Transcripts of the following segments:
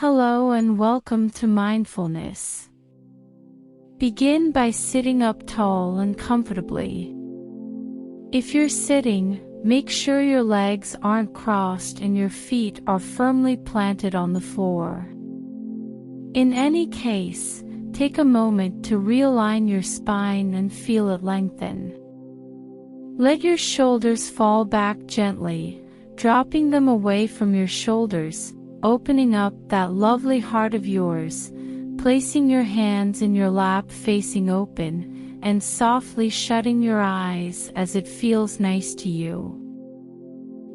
Hello and welcome to Mindfulness. Begin by sitting up tall and comfortably. If you're sitting, make sure your legs aren't crossed and your feet are firmly planted on the floor. In any case, take a moment to realign your spine and feel it lengthen. Let your shoulders fall back gently, dropping them away from your shoulders, opening up that lovely heart of yours, placing your hands in your lap facing open, and softly shutting your eyes as it feels nice to you.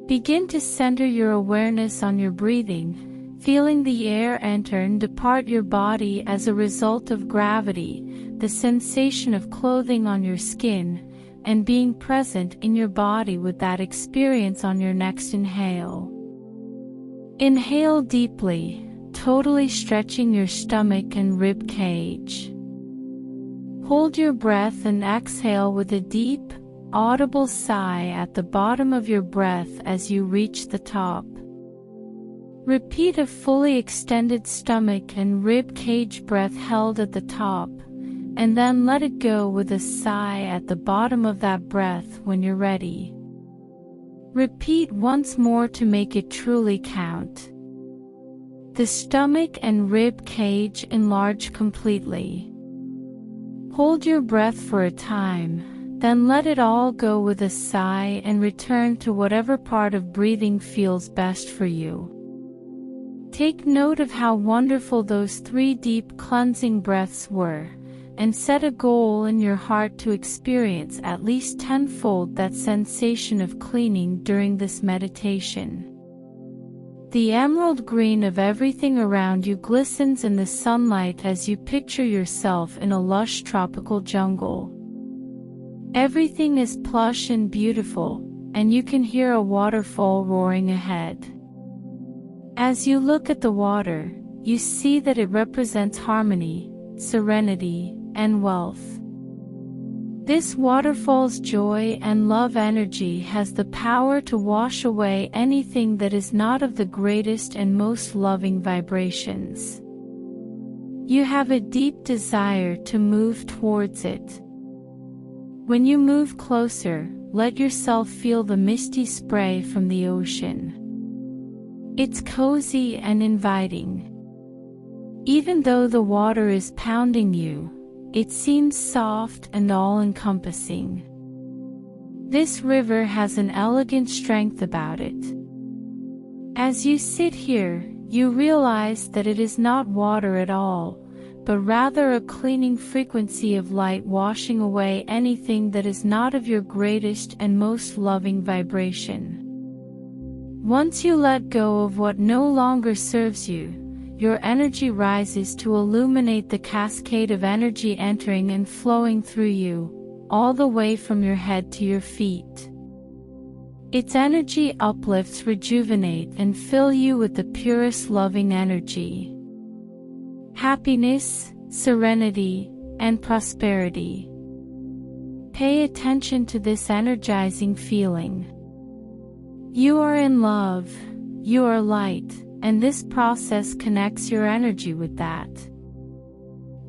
Begin to center your awareness on your breathing, feeling the air enter and depart your body as a result of gravity, the sensation of clothing on your skin, and being present in your body with that experience on your next inhale. Inhale deeply, totally stretching your stomach and rib cage. Hold your breath and exhale with a deep, audible sigh at the bottom of your breath as you reach the top. Repeat a fully extended stomach and rib cage breath held at the top, and then let it go with a sigh at the bottom of that breath when you're ready. Repeat once more to make it truly count. The stomach and rib cage enlarge completely. Hold your breath for a time, then let it all go with a sigh and return to whatever part of breathing feels best for you. Take note of how wonderful those 3 deep cleansing breaths were, and set a goal in your heart to experience at least tenfold that sensation of cleaning during this meditation. The emerald green of everything around you glistens in the sunlight as you picture yourself in a lush tropical jungle. Everything is plush and beautiful, and you can hear a waterfall roaring ahead. As you look at the water, you see that it represents harmony, serenity, and wealth. This waterfall's joy and love energy has the power to wash away anything that is not of the greatest and most loving vibrations. You have a deep desire to move towards it. When you move closer, let yourself feel the misty spray from the ocean. It's cozy and inviting. Even though the water is pounding you, it seems soft and all-encompassing. This river has an elegant strength about it. As you sit here, you realize that it is not water at all, but rather a cleaning frequency of light washing away anything that is not of your greatest and most loving vibration. Once you let go of what no longer serves you, your energy rises to illuminate the cascade of energy entering and flowing through you, all the way from your head to your feet. Its energy uplifts, rejuvenate, and fill you with the purest loving energy. Happiness, serenity, and prosperity. Pay attention to this energizing feeling. You are in love, you are light, and this process connects your energy with that.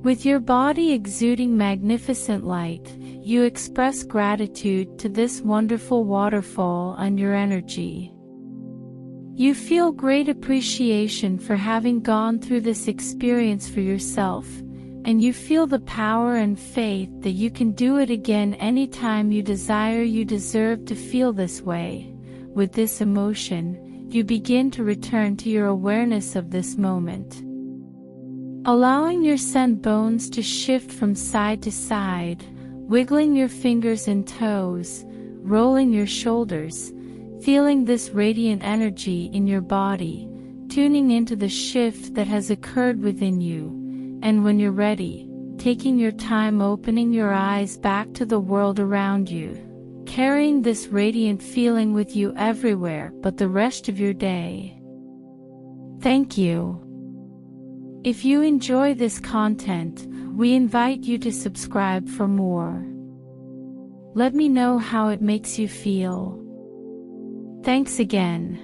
With your body exuding magnificent light, you express gratitude to this wonderful waterfall and your energy. You feel great appreciation for having gone through this experience for yourself, and you feel the power and faith that you can do it again anytime you desire. You deserve to feel this way. With this emotion, you begin to return to your awareness of this moment. Allowing your scent bones to shift from side to side, wiggling your fingers and toes, rolling your shoulders, feeling this radiant energy in your body, tuning into the shift that has occurred within you, and when you're ready, taking your time opening your eyes back to the world around you, carrying this radiant feeling with you everywhere but the rest of your day. Thank you. If you enjoy this content, we invite you to subscribe for more. Let me know how it makes you feel. Thanks again.